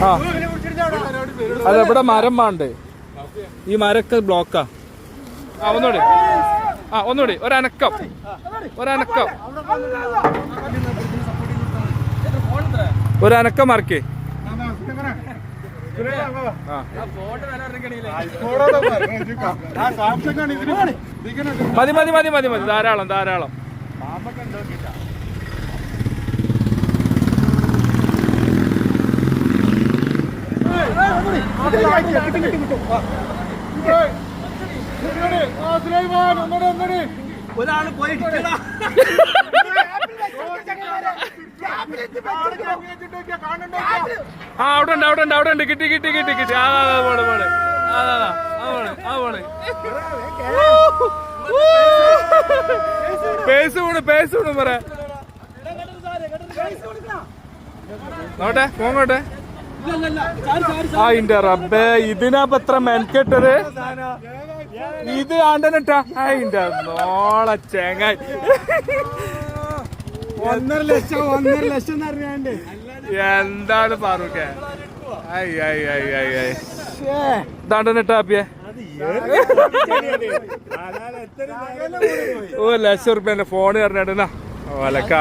ആ അതെ, ഇവിടെ മരം വേണ്ടേ? ഈ മരൊക്കെ ബ്ലോക്കാ. ആ ഒന്നുകൂടി, ആ ഒന്നുകൂടി, ഒരനക്കം. ഒരനക്കം മാർക്കേ. മതി മതി മതി മതി മതി, ധാരാളം ധാരാളം. ഒരാള് പോയി ആ അവിടെ ഉണ്ട് അവിടെ ഉണ്ട് അവിടെ ഉണ്ട്. കിട്ടി കിട്ടി കിട്ടി കിട്ടി. ആ പോണ് പോണ്. പേസ് വീണ് പറ. നോട്ടെ പോങ്ങോട്ടെ. ആ ഇന്റെ റബ്ബേ, ഇതിനപ്പ എത്ര മെനക്കെട്ടത്. ഇത് ആണ്ടനിട്ടാ അതിന്റെ നോള ചേങ്ങായി. 1.5 ലക്ഷം അറിയാണ്ട് എന്താണ് ഫാറൂഖേ? ദാണ്ടനിട്ടാപ്പിയെ ₹1,00,000 ഫോണ് പറഞ്ഞാ ഓലക്ക.